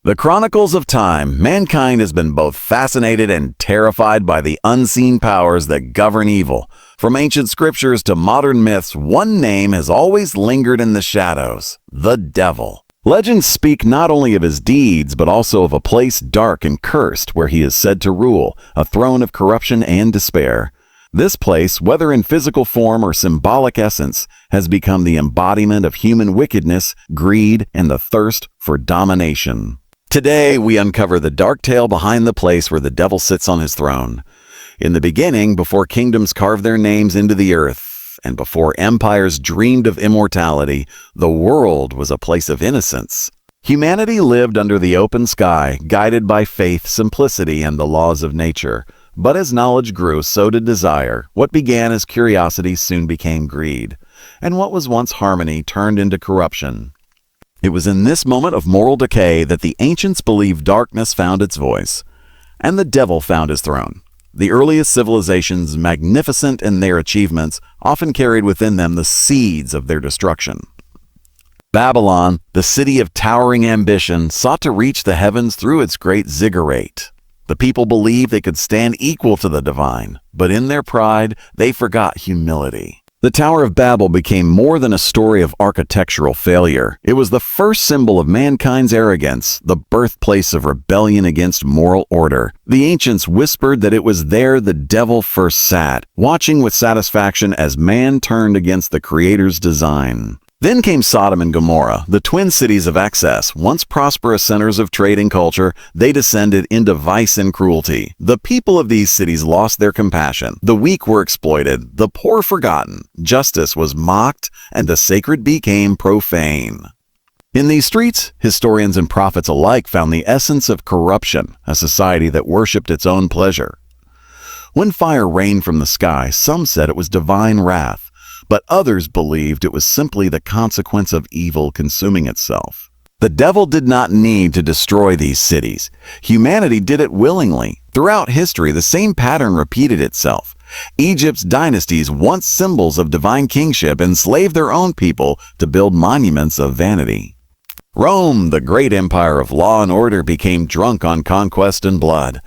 The chronicles of time, mankind has been both fascinated and terrified by the unseen powers that govern evil. From ancient scriptures to modern myths, one name has always lingered in the shadows: the devil. Legends speak not only of his deeds, but also of a place dark and cursed where he is said to rule, a throne of corruption and despair. This place, whether in physical form or symbolic essence, has become the embodiment of human wickedness, greed, and the thirst for domination. Today, we uncover the dark tale behind the place where the devil sits on his throne. In the beginning, before kingdoms carved their names into the earth, and before empires dreamed of immortality, the world was a place of innocence. Humanity lived under the open sky, guided by faith, simplicity, and the laws of nature. But as knowledge grew, so did desire. What began as curiosity soon became greed, and what was once harmony turned into corruption. It was in this moment of moral decay that the ancients believed darkness found its voice, and the devil found his throne. The earliest civilizations, magnificent in their achievements, often carried within them the seeds of their destruction. Babylon, the city of towering ambition, sought to reach the heavens through its great ziggurat. The people believed they could stand equal to the divine, but in their pride, they forgot humility. The Tower of Babel became more than a story of architectural failure. It was the first symbol of mankind's arrogance, the birthplace of rebellion against moral order. The ancients whispered that it was there the devil first sat, watching with satisfaction as man turned against the Creator's design. Then came Sodom and Gomorrah, the twin cities of excess. Once prosperous centers of trade and culture, they descended into vice and cruelty. The people of these cities lost their compassion. The weak were exploited, the poor forgotten. Justice was mocked, and the sacred became profane. In these streets, historians and prophets alike found the essence of corruption, a society that worshipped its own pleasure. When fire rained from the sky, some said it was divine wrath, but others believed it was simply the consequence of evil consuming itself. The devil did not need to destroy these cities. Humanity did it willingly. Throughout history, the same pattern repeated itself. Egypt's dynasties, once symbols of divine kingship, enslaved their own people to build monuments of vanity. Rome, the great empire of law and order, became drunk on conquest and blood.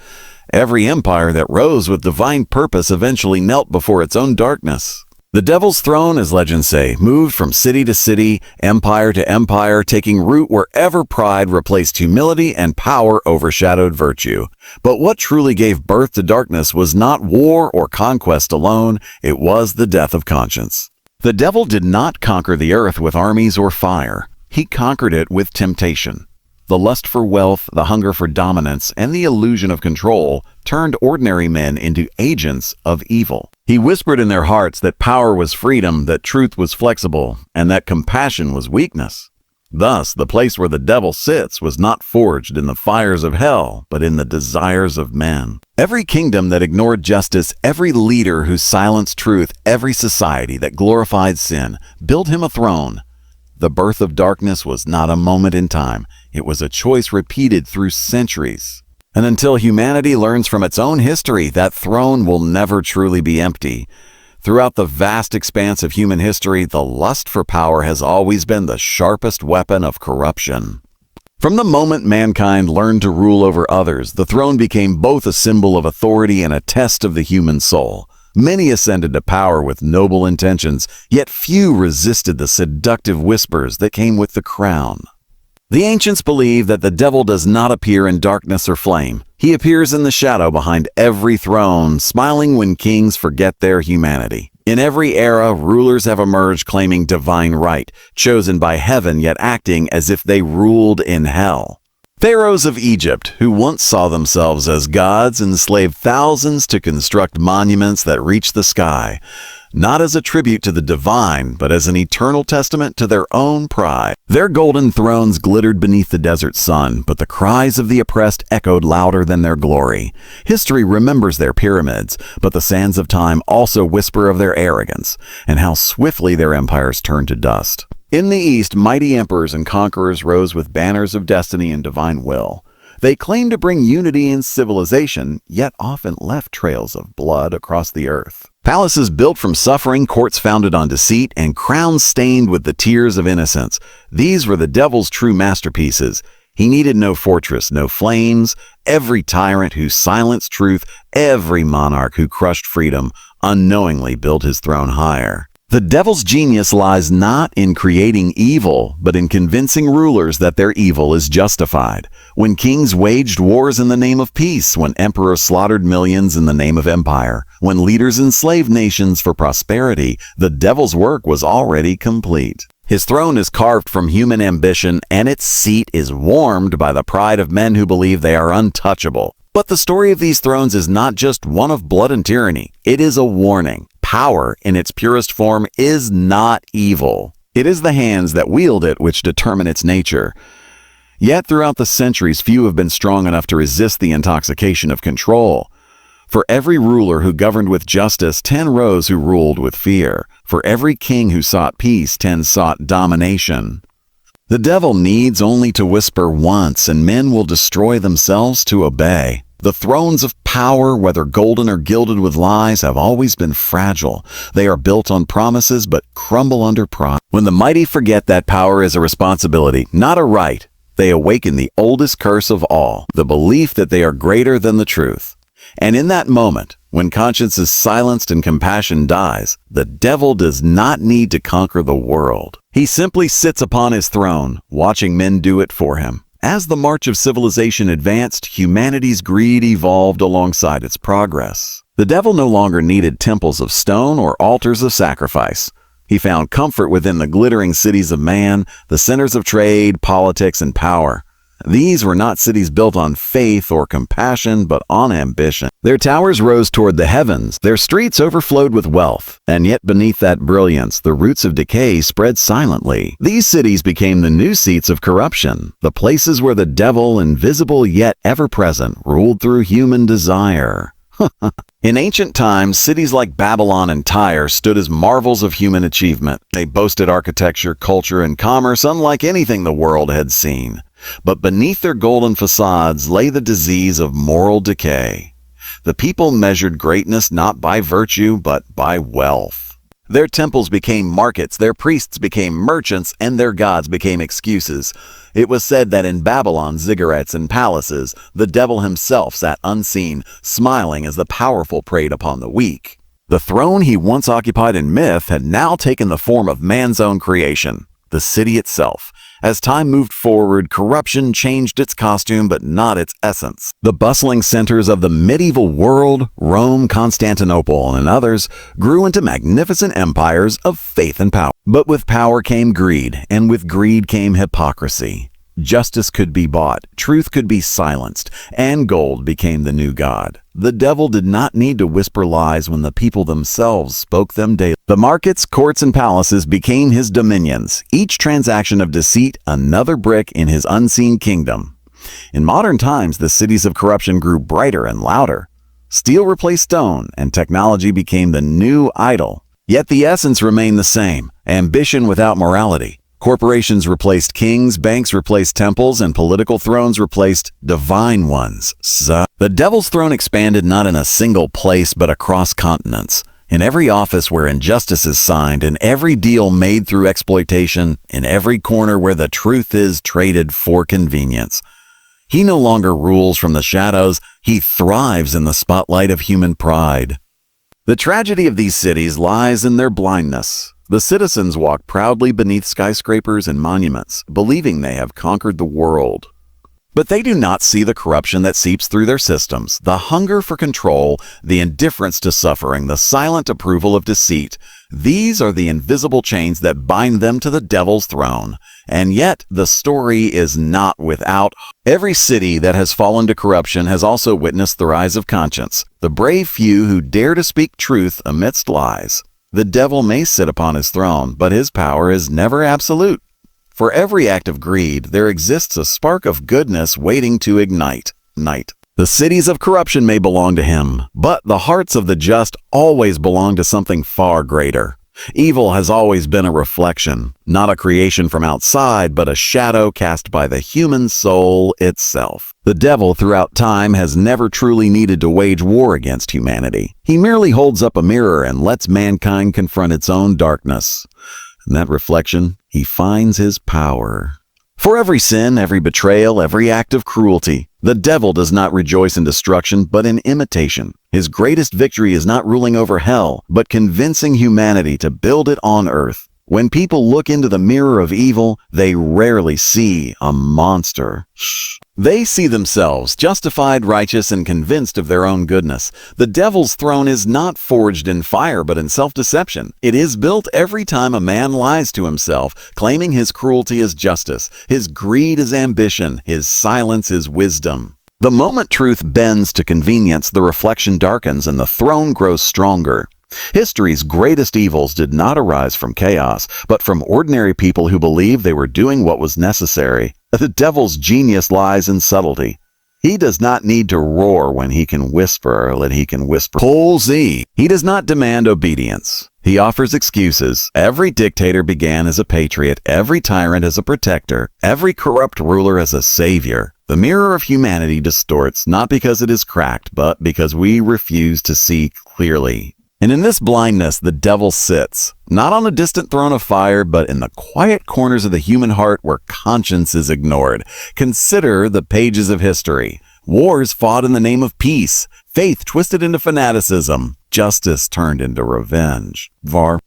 Every empire that rose with divine purpose eventually knelt before its own darkness. The devil's throne, as legends say, moved from city to city, empire to empire, taking root wherever pride replaced humility and power overshadowed virtue. But what truly gave birth to darkness was not war or conquest alone, it was the death of conscience. The devil did not conquer the earth with armies or fire. He conquered it with temptation. The lust for wealth, the hunger for dominance, and the illusion of control turned ordinary men into agents of evil. He whispered in their hearts that power was freedom, that truth was flexible, and that compassion was weakness. Thus, the place where the devil sits was not forged in the fires of hell, but in the desires of men. Every kingdom that ignored justice, every leader who silenced truth, every society that glorified sin, built him a throne. The birth of darkness was not a moment in time. It was a choice repeated through centuries. And until humanity learns from its own history, that throne will never truly be empty. Throughout the vast expanse of human history, the lust for power has always been the sharpest weapon of corruption. From the moment mankind learned to rule over others, the throne became both a symbol of authority and a test of the human soul. Many ascended to power with noble intentions, yet few resisted the seductive whispers that came with the crown. The ancients believed that the devil does not appear in darkness or flame. He appears in the shadow behind every throne, smiling when kings forget their humanity. In every era, rulers have emerged claiming divine right, chosen by heaven yet acting as if they ruled in hell. Pharaohs of Egypt, who once saw themselves as gods, enslaved thousands to construct monuments that reach the sky, not as a tribute to the divine, but as an eternal testament to their own pride. Their golden thrones glittered beneath the desert sun, but the cries of the oppressed echoed louder than their glory. History remembers their pyramids, but the sands of time also whisper of their arrogance, and how swiftly their empires turned to dust. In the East, mighty emperors and conquerors rose with banners of destiny and divine will. They claimed to bring unity and civilization, yet often left trails of blood across the earth. Palaces built from suffering, courts founded on deceit, and crowns stained with the tears of innocence. These were the devil's true masterpieces. He needed no fortress, no flames. Every tyrant who silenced truth, every monarch who crushed freedom, unknowingly built his throne higher. The devil's genius lies not in creating evil, but in convincing rulers that their evil is justified. When kings waged wars in the name of peace, when emperors slaughtered millions in the name of empire, when leaders enslaved nations for prosperity, the devil's work was already complete. His throne is carved from human ambition, and its seat is warmed by the pride of men who believe they are untouchable. But the story of these thrones is not just one of blood and tyranny. It is a warning. Power, in its purest form, is not evil. It is the hands that wield it which determine its nature. Yet throughout the centuries, few have been strong enough to resist the intoxication of control. For every ruler who governed with justice, 10 rose who ruled with fear. For every king who sought peace, 10 sought domination. The devil needs only to whisper once, and men will destroy themselves to obey. The thrones of power, whether golden or gilded with lies, have always been fragile. They are built on promises but crumble under pride. When the mighty forget that power is a responsibility, not a right, they awaken the oldest curse of all, the belief that they are greater than the truth. And in that moment, when conscience is silenced and compassion dies, the devil does not need to conquer the world. He simply sits upon his throne, watching men do it for him. As the march of civilization advanced, humanity's greed evolved alongside its progress. The devil no longer needed temples of stone or altars of sacrifice. He found comfort within the glittering cities of man, the centers of trade, politics, and power. These were not cities built on faith or compassion, but on ambition. Their towers rose toward the heavens, their streets overflowed with wealth, and yet beneath that brilliance, the roots of decay spread silently. These cities became the new seats of corruption, the places where the devil, invisible yet ever-present, ruled through human desire. In ancient times, cities like Babylon and Tyre stood as marvels of human achievement. They boasted architecture, culture, and commerce unlike anything the world had seen. But beneath their golden facades lay the disease of moral decay. The people measured greatness not by virtue, but by wealth. Their temples became markets, their priests became merchants, and their gods became excuses. It was said that in Babylon's ziggurats and palaces, the devil himself sat unseen, smiling as the powerful preyed upon the weak. The throne he once occupied in myth had now taken the form of man's own creation, the city itself. As time moved forward, corruption changed its costume but not its essence. The bustling centers of the medieval world, Rome, Constantinople, and others, grew into magnificent empires of faith and power. But with power came greed, and with greed came hypocrisy. Justice could be bought, truth could be silenced, and gold became the new god. The devil did not need to whisper lies when the people themselves spoke them daily. The markets, courts, and palaces became his dominions, each transaction of deceit another brick in his unseen kingdom. In modern times, the cities of corruption grew brighter and louder. Steel replaced stone, and technology became the new idol. Yet the essence remained the same: ambition without morality. Corporations replaced kings, banks replaced temples, and political thrones replaced divine ones. The devil's throne expanded not in a single place but across continents. In every office where injustice is signed, in every deal made through exploitation, in every corner where the truth is traded for convenience. He no longer rules from the shadows, he thrives in the spotlight of human pride. The tragedy of these cities lies in their blindness. The citizens walk proudly beneath skyscrapers and monuments, believing they have conquered the world. But they do not see the corruption that seeps through their systems, the hunger for control, the indifference to suffering, the silent approval of deceit. These are the invisible chains that bind them to the devil's throne. And yet, the story is not without hope. Every city that has fallen to corruption has also witnessed the rise of conscience, the brave few who dare to speak truth amidst lies. The devil may sit upon his throne, but his power is never absolute. For every act of greed, there exists a spark of goodness waiting to ignite. The cities of corruption may belong to him, but the hearts of the just always belong to something far greater. Evil has always been a reflection, not a creation from outside, but a shadow cast by the human soul itself. The devil throughout time has never truly needed to wage war against humanity. He merely holds up a mirror and lets mankind confront its own darkness. In that reflection, he finds his power. For every sin, every betrayal, every act of cruelty, the devil does not rejoice in destruction, but in imitation. His greatest victory is not ruling over hell, but convincing humanity to build it on earth. When people look into the mirror of evil, they rarely see a monster. They see themselves justified, righteous, and convinced of their own goodness. The devil's throne is not forged in fire, but in self-deception. It is built every time a man lies to himself, claiming his cruelty is justice, his greed is ambition, his silence is wisdom. The moment truth bends to convenience, the reflection darkens and the throne grows stronger. History's greatest evils did not arise from chaos, but from ordinary people who believed they were doing what was necessary. The devil's genius lies in subtlety. He does not need to roar when he can whisper, Whole Z. He does not demand obedience. He offers excuses. Every dictator began as a patriot, every tyrant as a protector, every corrupt ruler as a savior. The mirror of humanity distorts, not because it is cracked, but because we refuse to see clearly. And in this blindness, the devil sits, not on a distant throne of fire, but in the quiet corners of the human heart where conscience is ignored. Consider the pages of history. Wars fought in the name of peace, faith twisted into fanaticism, justice turned into revenge.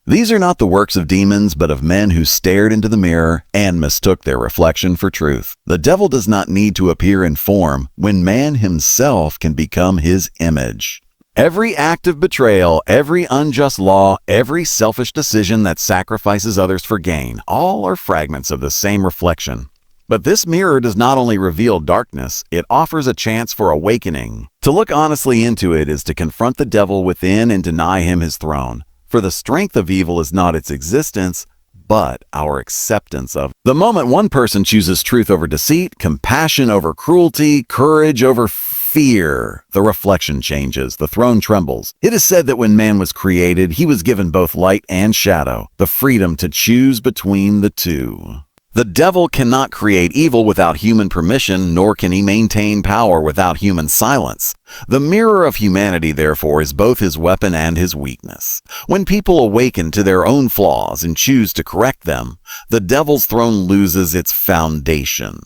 These are not the works of demons, but of men who stared into the mirror and mistook their reflection for truth. The devil does not need to appear in form when man himself can become his image. Every act of betrayal, every unjust law, every selfish decision that sacrifices others for gain, all are fragments of the same reflection. But this mirror does not only reveal darkness, it offers a chance for awakening. To look honestly into it is to confront the devil within and deny him his throne. For the strength of evil is not its existence, but our acceptance of it. The moment one person chooses truth over deceit, compassion over cruelty, courage over fear, the reflection changes, the throne trembles. It is said that when man was created, he was given both light and shadow, the freedom to choose between the two. The devil cannot create evil without human permission, nor can he maintain power without human silence. The mirror of humanity, therefore, is both his weapon and his weakness. When people awaken to their own flaws and choose to correct them, the devil's throne loses its foundation.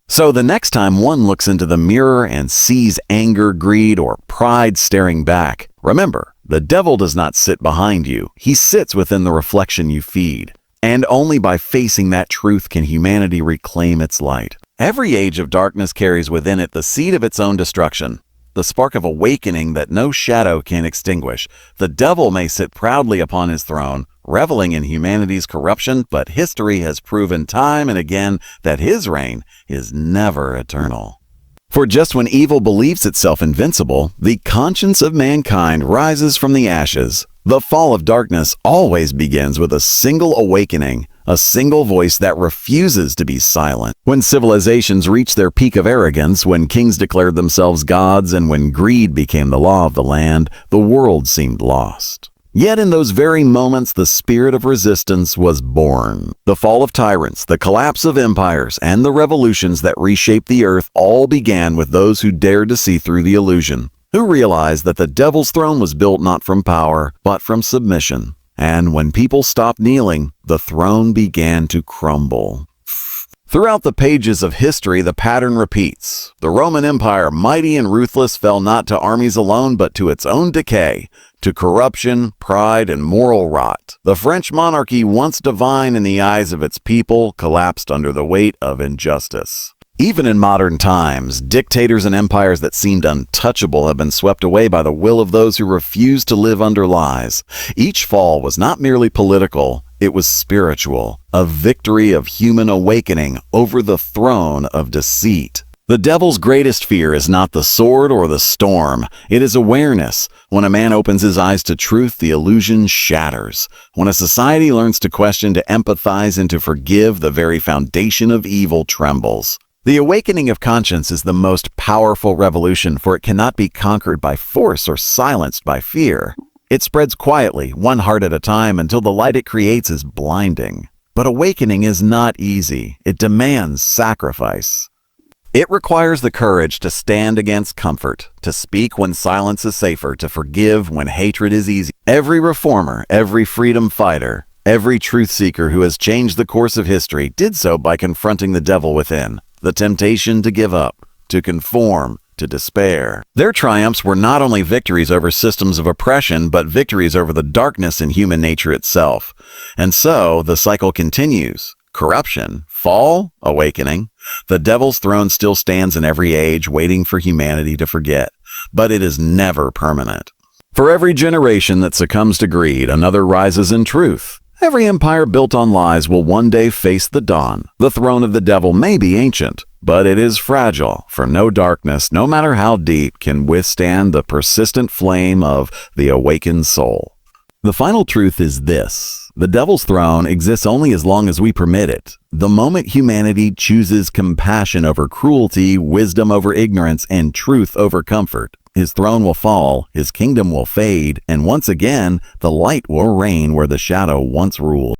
So the next time one looks into the mirror and sees anger, greed, or pride staring back, remember, the devil does not sit behind you. He sits within the reflection you feed. And only by facing that truth can humanity reclaim its light. Every age of darkness carries within it the seed of its own destruction, the spark of awakening that no shadow can extinguish. The devil may sit proudly upon his throne, reveling in humanity's corruption, but history has proven time and again that his reign is never eternal. For just when evil believes itself invincible, the conscience of mankind rises from the ashes. The fall of darkness always begins with a single awakening, a single voice that refuses to be silent. When civilizations reached their peak of arrogance, when kings declared themselves gods, and when greed became the law of the land, the world seemed lost. Yet in those very moments, the spirit of resistance was born. The fall of tyrants, the collapse of empires, and the revolutions that reshaped the earth all began with those who dared to see through the illusion, who realized that the devil's throne was built not from power, but from submission. And when people stopped kneeling, the throne began to crumble. Throughout the pages of history, the pattern repeats. The Roman Empire, mighty and ruthless, fell not to armies alone, but to its own decay, to corruption, pride, and moral rot. The French monarchy, once divine in the eyes of its people, collapsed under the weight of injustice. Even in modern times, dictators and empires that seemed untouchable have been swept away by the will of those who refuse to live under lies. Each fall was not merely political, it was spiritual, a victory of human awakening over the throne of deceit. The devil's greatest fear is not the sword or the storm. It is awareness. When a man opens his eyes to truth, the illusion shatters. When a society learns to question, to empathize, and to forgive, the very foundation of evil trembles. The awakening of conscience is the most powerful revolution, for it cannot be conquered by force or silenced by fear. It spreads quietly, one heart at a time, until the light it creates is blinding. But awakening is not easy. It demands sacrifice. It requires the courage to stand against comfort, to speak when silence is safer, to forgive when hatred is easy. Every reformer, every freedom fighter, Every truth seeker who has changed the course of history did so by confronting the devil within, the temptation to give up, to conform, to despair. Their triumphs were not only victories over systems of oppression, but victories over the darkness in human nature itself. And so the cycle continues. Corruption, fall, awakening. The devil's throne still stands in every age, waiting for humanity to forget. But it is never permanent. For every generation that succumbs to greed, another rises in truth. Every empire built on lies will one day face the dawn. The throne of the devil may be ancient, but it is fragile, for no darkness, no matter how deep, can withstand the persistent flame of the awakened soul. The final truth is this. The devil's throne exists only as long as we permit it. The moment humanity chooses compassion over cruelty, wisdom over ignorance, and truth over comfort, his throne will fall, his kingdom will fade, and once again, the light will reign where the shadow once ruled.